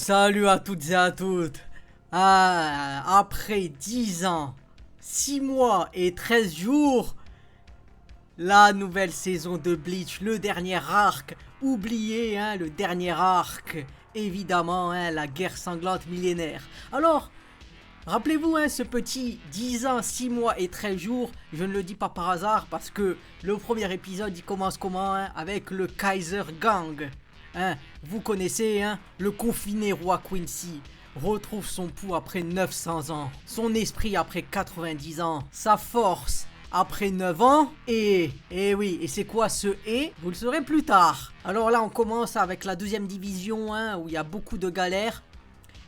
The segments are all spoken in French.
Salut à toutes et à toutes. Après 10 ans, 6 mois et 13 jours, la nouvelle saison de Bleach, le dernier arc, oublié, le dernier arc, évidemment, la guerre sanglante millénaire. Alors, rappelez-vous, ce petit 10 ans, 6 mois et 13 jours, je ne le dis pas par hasard parce que le premier épisode, il commence comment, avec le Kaiser Gang. Vous connaissez, le confiné roi Quincy retrouve son pouls après 900 ans, son esprit après 90 ans, sa force après 9 ans, et oui, et c'est quoi ce et? Vous le saurez plus tard. Alors là, on commence avec la deuxième division, où il y a beaucoup de galères.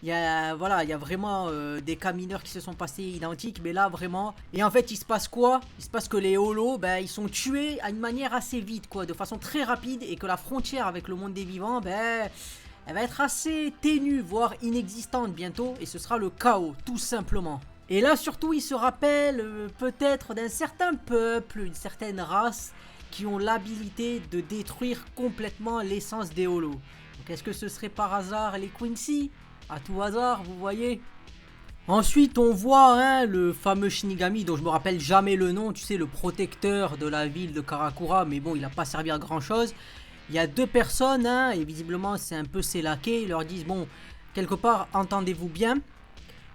Il y a vraiment des cas mineurs qui se sont passés identiques, mais là vraiment. Et en fait, il se passe quoi? Il se passe que les holos, ils sont tués à une manière assez vite, quoi, de façon très rapide, et que la frontière avec le monde des vivants, elle va être assez ténue, voire inexistante bientôt, et ce sera le chaos, tout simplement. Et là, surtout, il se rappelle peut-être d'un certain peuple, une certaine race, qui ont l'habilité de détruire complètement l'essence des holos. Donc, est-ce que ce serait par hasard les Quincy? À tout hasard, vous voyez. Ensuite, on voit le fameux Shinigami dont je me rappelle jamais le nom, tu sais, le protecteur de la ville de Karakura, mais bon, il n'a pas servi à grand chose. Il y a deux personnes, et visiblement c'est un peu ses laquais, ils leur disent, bon, quelque part, entendez-vous bien.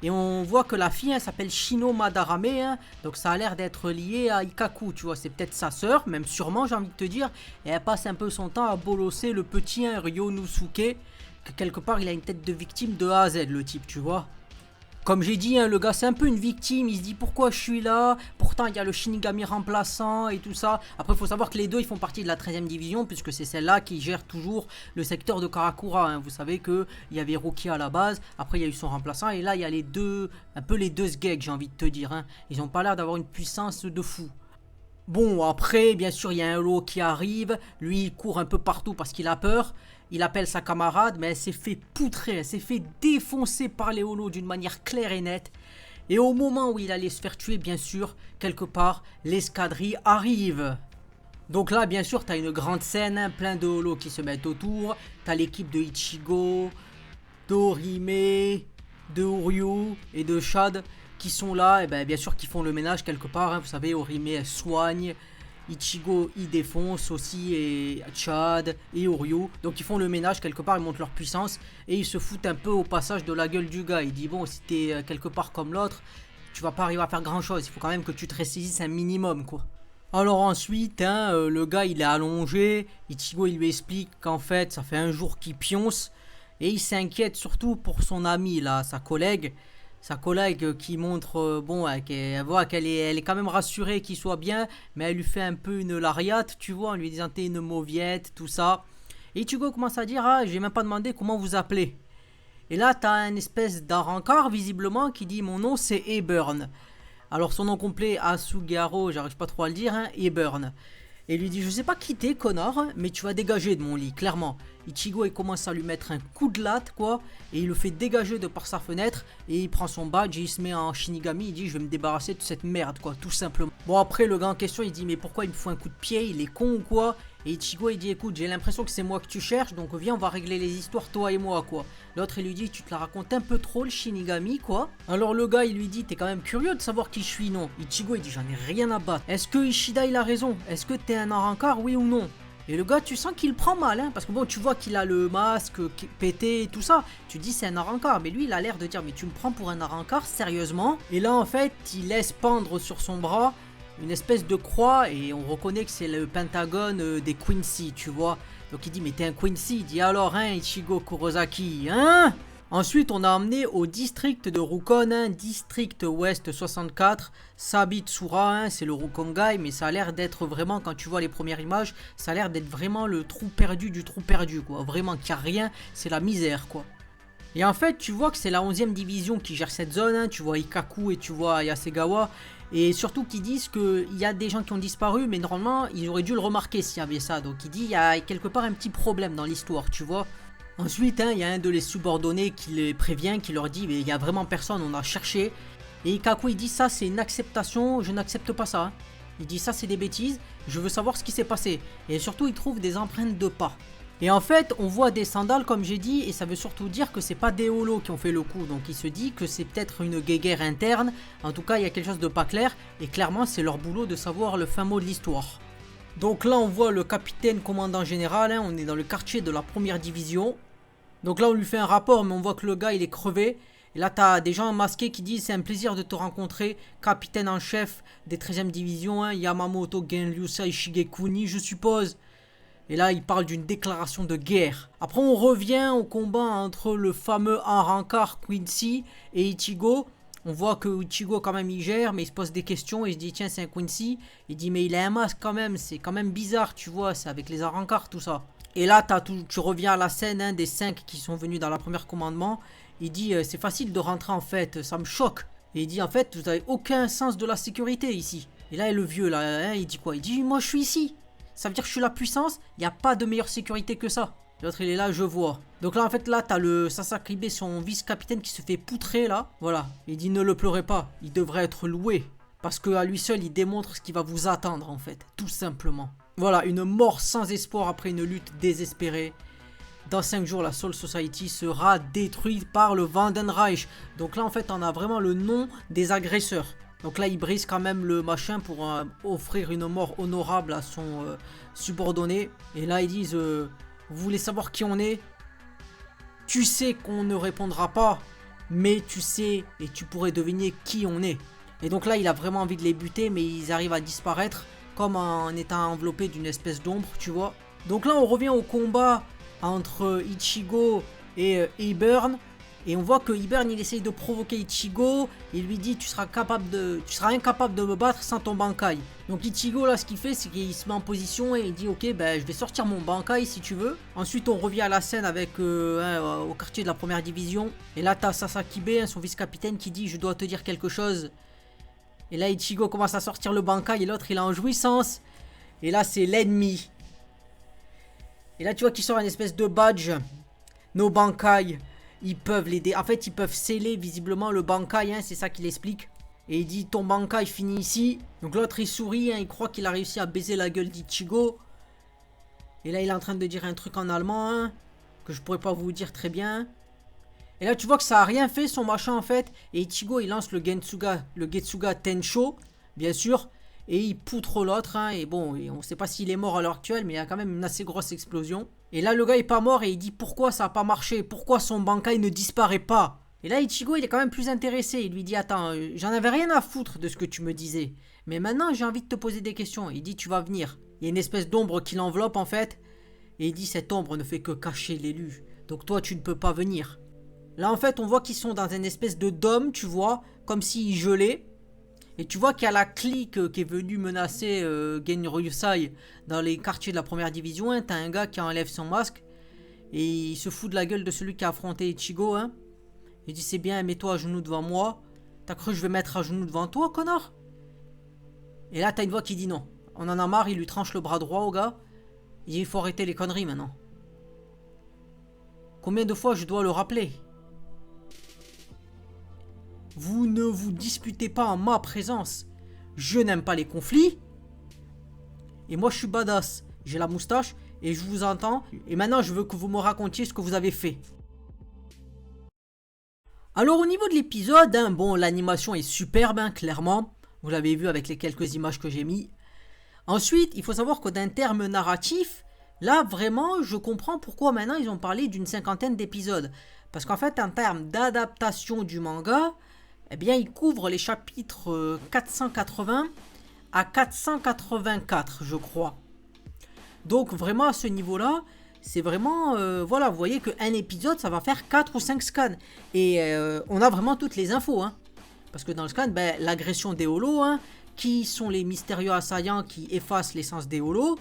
Et on voit que la fille, s'appelle Shino Madarame, donc ça a l'air d'être lié à Ikkaku, tu vois, c'est peut-être sa sœur, même sûrement, j'ai envie de te dire. Et elle passe un peu son temps à bolosser le petit Ryonosuke, que quelque part il a une tête de victime de A à Z, le type, tu vois. Comme j'ai dit, le gars c'est un peu une victime, il se dit pourquoi je suis là, pourtant il y a le Shinigami remplaçant et tout ça. Après il faut savoir que les deux ils font partie de la 13e division, puisque c'est celle-là qui gère toujours le secteur de Karakura. Vous savez qu'il y avait Rukia à la base, après il y a eu son remplaçant, et là il y a les deux, un peu les deux sgeeks, j'ai envie de te dire. Ils ont pas l'air d'avoir une puissance de fou. Bon, après, bien sûr, il y a un holo qui arrive. Lui, il court un peu partout parce qu'il a peur. Il appelle sa camarade, mais elle s'est fait poutrer, elle s'est fait défoncer par les holos d'une manière claire et nette. Et au moment où il allait se faire tuer, bien sûr, quelque part, l'escadrille arrive. Donc là, bien sûr, t'as une grande scène, plein de holos qui se mettent autour. T'as l'équipe de Ichigo, d'Orime, de Uryu et de Chad qui sont là, et bien sûr qui font le ménage quelque part, vous savez, Orime elle soigne, Ichigo il défonce aussi, et Chad et Uryu, donc ils font le ménage quelque part, ils montent leur puissance, et ils se foutent un peu au passage de la gueule du gars. Il dit bon, si t'es quelque part comme l'autre, tu vas pas arriver à faire grand chose, il faut quand même que tu te ressaisisses un minimum, quoi. Alors ensuite, le gars il est allongé, Ichigo il lui explique qu'en fait ça fait un jour qu'il pionce, et il s'inquiète surtout pour son ami là, sa collègue qui montre, qu'elle voit elle est quand même rassurée qu'il soit bien, mais elle lui fait un peu une lariate, tu vois, en lui disant t'es une mauviette, tout ça. Et Ichigo commence à dire, j'ai même pas demandé comment vous appelez. Et là t'as un espèce d'arancard visiblement qui dit mon nom c'est Eburn. Alors son nom complet Asugaro, j'arrive pas trop à le dire, Eburn. Et il lui dit je sais pas qui t'es connard, mais tu vas dégager de mon lit, clairement. Ichigo il commence à lui mettre un coup de latte, quoi, et il le fait dégager de par sa fenêtre, et il prend son badge et il se met en Shinigami, il dit je vais me débarrasser de cette merde, quoi, tout simplement. Bon après le gars en question il dit mais pourquoi il me fout un coup de pied, il est con ou quoi? Et Ichigo il dit écoute j'ai l'impression que c'est moi que tu cherches, donc viens on va régler les histoires toi et moi, quoi. L'autre il lui dit tu te la racontes un peu trop le Shinigami, quoi. Alors le gars il lui dit t'es quand même curieux de savoir qui je suis, non? Ichigo il dit j'en ai rien à battre. Est-ce que Ishida il a raison? Est-ce que t'es un arancard, oui ou non? Et le gars, tu sens qu'il prend mal, parce que bon, tu vois qu'il a le masque pété et tout ça. Tu dis c'est un arancard, mais lui, il a l'air de dire mais tu me prends pour un arancard, sérieusement? Et là, en fait, il laisse pendre sur son bras une espèce de croix, et on reconnaît que c'est le pentagone des Quincy, tu vois. Donc il dit mais t'es un Quincy? Il dit alors, Ichigo Kurosaki, Ensuite, on a emmené au district de Rukon, district ouest 64, Sabitsura, c'est le Rukongai, mais ça a l'air d'être vraiment, quand tu vois les premières images, ça a l'air d'être vraiment le trou perdu du trou perdu, quoi. Vraiment qu'il n'y a rien, c'est la misère, quoi. Et en fait, tu vois que c'est la 11e division qui gère cette zone, tu vois Ikkaku et tu vois Yasegawa, et surtout qu'ils disent qu'il y a des gens qui ont disparu, mais normalement, ils auraient dû le remarquer s'il y avait ça. Donc il dit il y a quelque part un petit problème dans l'histoire, tu vois. Ensuite, il y a un de les subordonnés qui les prévient, qui leur dit mais il y a vraiment personne, on a cherché. Et Ikkaku il dit ça c'est une acceptation, je n'accepte pas ça. Il dit ça c'est des bêtises, je veux savoir ce qui s'est passé. Et surtout il trouve des empreintes de pas. Et en fait, on voit des sandales comme j'ai dit, et ça veut surtout dire que c'est pas des holos qui ont fait le coup. Donc il se dit que c'est peut-être une guéguerre interne. En tout cas, il y a quelque chose de pas clair. Et clairement, c'est leur boulot de savoir le fin mot de l'histoire. Donc là, on voit le capitaine commandant général. On est dans le quartier de la première division. Donc là, on lui fait un rapport, mais on voit que le gars, il est crevé. Et là, t'as des gens masqués qui disent: c'est un plaisir de te rencontrer, capitaine en chef des 13e division, Yamamoto Genryusai Shigekuni, je suppose. Et là, il parle d'une déclaration de guerre. Après, on revient au combat entre le fameux Arrancar Quincy et Ichigo. On voit que Ichigo, quand même, il gère, mais il se pose des questions. Et il se dit: tiens, c'est un Quincy. Il dit: mais il a un masque quand même. C'est quand même bizarre, tu vois. C'est avec les Arrancars, tout ça. Et là, tu reviens à la scène des 5 qui sont venus dans la première commandement. Il dit: c'est facile de rentrer, en fait. Ça me choque. Et il dit: en fait, vous n'avez aucun sens de la sécurité ici. Et là, le vieux, là, il dit quoi? Il dit: moi, je suis ici. Ça veut dire que je suis la puissance, il n'y a pas de meilleure sécurité que ça. L'autre, il est là, je vois. Donc là, en fait, là, t'as le Sasakibé, son vice-capitaine, qui se fait poutrer, là. Voilà. Il dit: ne le pleurez pas, il devrait être loué. Parce qu'à lui seul, il démontre ce qui va vous attendre, en fait. Tout simplement. Voilà, une mort sans espoir après une lutte désespérée. Dans 5 jours, la Soul Society sera détruite par le Vandenreich. Donc là, en fait, on a vraiment le nom des agresseurs. Donc là, il brise quand même le machin pour offrir une mort honorable à son subordonné. Et là, ils disent: vous voulez savoir qui on est? Tu sais qu'on ne répondra pas, mais tu sais et tu pourrais deviner qui on est. Et donc là, il a vraiment envie de les buter, mais ils arrivent à disparaître comme en étant enveloppés d'une espèce d'ombre, tu vois. Donc là, on revient au combat entre Ichigo et Eburn. Et on voit que Eburn, il essaye de provoquer Ichigo. Il lui dit: tu seras incapable de me battre sans ton Bankai. Donc Ichigo, là, ce qu'il fait, c'est qu'il se met en position et il dit: ok, ben je vais sortir mon Bankai si tu veux. Ensuite, on revient à la scène avec au quartier de la première division. Et là, t'as Sasakibé, son vice-capitaine, qui dit: je dois te dire quelque chose. Et là, Ichigo commence à sortir le Bankai et l'autre, il est en jouissance. Et là, c'est l'ennemi. Et là, tu vois qu'il sort une espèce de badge. Nos Bankai. Ils peuvent l'aider. En fait, ils peuvent sceller visiblement le Bankai, c'est ça qu'il explique. Et il dit: ton Bankai finit ici. Donc l'autre, il sourit, il croit qu'il a réussi à baiser la gueule d'Ichigo. Et là, il est en train de dire un truc en allemand, que je pourrais pas vous dire très bien. Et là, tu vois que ça a rien fait, son machin, en fait. Et Ichigo, il lance le Getsuga Tensho, bien sûr. Et il poutre l'autre, et bon, et on sait pas s'il est mort à l'heure actuelle, mais il y a quand même une assez grosse explosion. Et là, le gars est pas mort et il dit: pourquoi ça a pas marché? Pourquoi son Bankai ne disparaît pas? Et là, Ichigo, il est quand même plus intéressé. Il lui dit: attends, j'en avais rien à foutre de ce que tu me disais. Mais maintenant, j'ai envie de te poser des questions. Il dit: tu vas venir. Il y a une espèce d'ombre qui l'enveloppe, en fait. Et il dit: cette ombre ne fait que cacher l'élu. Donc toi, tu ne peux pas venir. Là, en fait, on voit qu'ils sont dans une espèce de dôme, tu vois, comme s'ils gelaient. Et tu vois qu'il y a la clique qui est venue menacer Genryusai dans les quartiers de la première division. T'as un gars qui enlève son masque et il se fout de la gueule de celui qui a affronté Ichigo. Il dit: c'est bien, mets-toi à genoux devant moi. T'as cru que je vais mettre à genoux devant toi, connard? Et là, t'as une voix qui dit non. On en a marre, il lui tranche le bras droit au gars. Il dit: il faut arrêter les conneries maintenant. Combien de fois je dois le rappeler? Vous ne vous disputez pas en ma présence. Je n'aime pas les conflits. Et moi, je suis badass. J'ai la moustache et je vous entends. Et maintenant, je veux que vous me racontiez ce que vous avez fait. Alors, au niveau de l'épisode, bon, l'animation est superbe, clairement. Vous l'avez vu avec les quelques images que j'ai mis. Ensuite, il faut savoir que d'un terme narratif, là, vraiment, je comprends pourquoi maintenant ils ont parlé d'une 50aine d'épisodes. Parce qu'en fait, en termes d'adaptation du manga, eh bien, il couvre les chapitres 480 à 484, je crois. Donc, vraiment, à ce niveau-là, c'est vraiment... voilà, vous voyez qu'un épisode, ça va faire 4 ou 5 scans. Et on a vraiment toutes les infos. Parce que dans le scan, l'agression des holos, qui sont les mystérieux assaillants qui effacent l'essence des holos.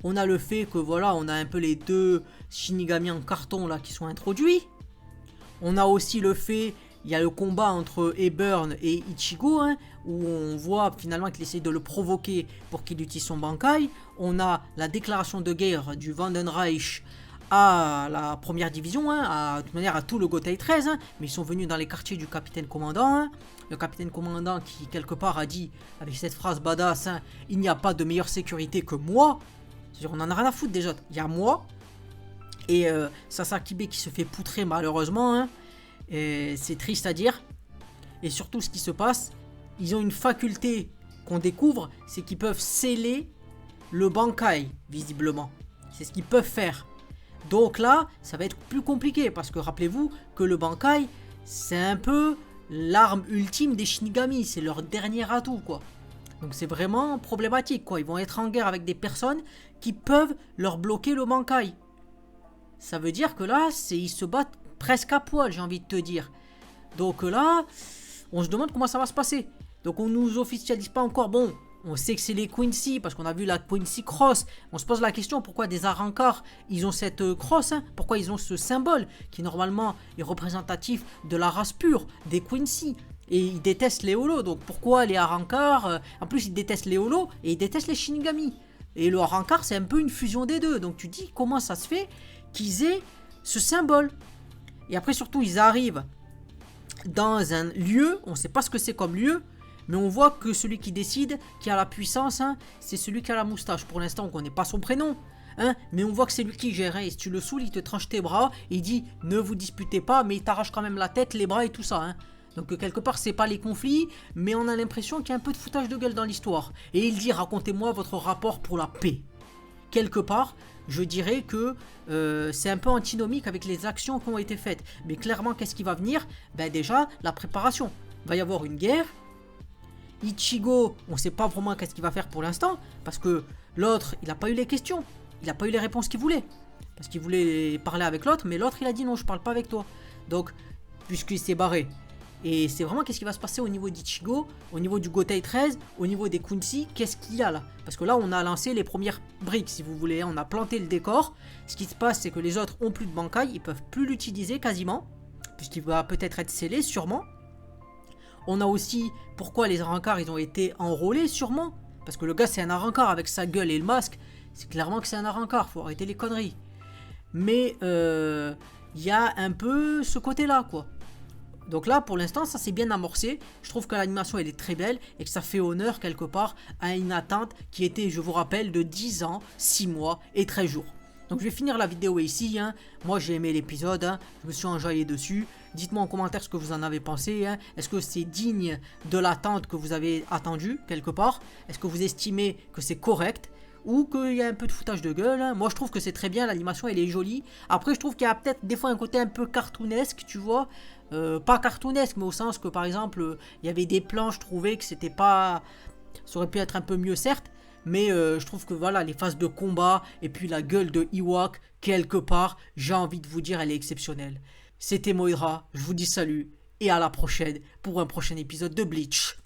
On a le fait que, voilà, on a un peu les deux Shinigami en carton, là, qui sont introduits. On a aussi le fait... Il y a le combat entre Eburn et Ichigo, où on voit finalement qu'il essaie de le provoquer pour qu'il utilise son Bankai. On a la déclaration de guerre du Vandenreich à la première division, de toute manière à tout le Gotei 13, mais ils sont venus dans les quartiers du capitaine commandant. Le capitaine commandant qui quelque part a dit, avec cette phrase badass, il n'y a pas de meilleure sécurité que moi. C'est-à-dire, on en a rien à foutre déjà. Il y a moi, Et Sasakibe qui se fait poutrer malheureusement, hein. C'est triste à dire. Et surtout ce qui se passe, ils ont une faculté qu'on découvre, c'est qu'ils peuvent sceller le Bankai, visiblement. C'est ce qu'ils peuvent faire. Donc là, ça va être plus compliqué, parce que rappelez-vous que le Bankai, c'est un peu l'arme ultime des Shinigami, c'est leur dernier atout, quoi. Donc c'est vraiment problématique, quoi. Ils vont être en guerre avec des personnes qui peuvent leur bloquer le Bankai. Ça veut dire que là, ils se battent presque à poil, j'ai envie de te dire. Donc là, on se demande comment ça va se passer. Donc on nous officialise pas encore. Bon, on sait que c'est les Quincy, parce qu'on a vu la Quincy Cross. On se pose la question, pourquoi des Arrancars, ils ont cette cross, hein? Pourquoi ils ont ce symbole, qui normalement est représentatif de la race pure, des Quincy. Et ils détestent les Holos, donc pourquoi les Arrancars en plus, ils détestent les Holos, et ils détestent les Shinigami. Et le Arrancar, c'est un peu une fusion des deux. Donc tu dis, comment ça se fait qu'ils aient ce symbole? Et après, surtout, ils arrivent dans un lieu, on ne sait pas ce que c'est comme lieu, mais on voit que celui qui décide, qui a la puissance, hein, c'est celui qui a la moustache. Pour l'instant, on ne connaît pas son prénom, hein, mais on voit que c'est lui qui gère. Hein, et si tu le saoules, il te tranche tes bras, et il dit ne vous disputez pas, mais il t'arrache quand même la tête, les bras et tout ça. Hein. Donc quelque part, c'est pas les conflits, mais on a l'impression qu'il y a un peu de foutage de gueule dans l'histoire. Et il dit racontez-moi votre rapport pour la paix. Quelque part, je dirais que c'est un peu antinomique avec les actions qui ont été faites. Mais clairement, qu'est-ce qui va venir? Ben déjà, la préparation. Il va y avoir une guerre. Ichigo, on ne sait pas vraiment qu'est-ce qu'il va faire pour l'instant. Parce que l'autre, il n'a pas eu les questions. Il n'a pas eu les réponses qu'il voulait. Parce qu'il voulait parler avec l'autre, mais l'autre, il a dit non, je ne parle pas avec toi. Donc, puisqu'il s'est barré. Et c'est vraiment qu'est-ce qui va se passer au niveau d'Ichigo, au niveau du Gotei 13, au niveau des Quincy, qu'est-ce qu'il y a là? Parce que là, on a lancé les premières briques, si vous voulez, on a planté le décor. Ce qui se passe, c'est que les autres ont plus de Bankai, ils peuvent plus l'utiliser quasiment, puisqu'il va peut-être être scellé, sûrement. On a aussi pourquoi les Arrancars, ils ont été enrôlés, sûrement. Parce que le gars, c'est un Arrancar avec sa gueule et le masque. C'est clairement que c'est un Arrancar, faut arrêter les conneries. Mais il y a un peu ce côté-là, quoi. Donc là, pour l'instant, ça s'est bien amorcé. Je trouve que l'animation, elle est très belle et que ça fait honneur, quelque part, à une attente qui était, je vous rappelle, de 10 ans, 6 mois et 13 jours. Donc je vais finir la vidéo ici. Hein. Moi, j'ai aimé l'épisode. Hein. Je me suis enjaillé dessus. Dites-moi en commentaire ce que vous en avez pensé. Hein. Est-ce que c'est digne de l'attente que vous avez attendue, quelque part? Est-ce que vous estimez que c'est correct? Ou qu'il y a un peu de foutage de gueule. Hein. Moi, je trouve que c'est très bien. L'animation, elle est jolie. Après, je trouve qu'il y a peut-être des fois un côté un peu cartoonesque, tu vois. Pas cartoonesque, mais au sens que, par exemple, il y avait des plans, je trouvais que c'était pas... Ça aurait pu être un peu mieux, certes. Mais je trouve que, voilà, les phases de combat et puis la gueule de Iwak, quelque part, j'ai envie de vous dire, elle est exceptionnelle. C'était Moira. Je vous dis salut. Et à la prochaine pour un prochain épisode de Bleach.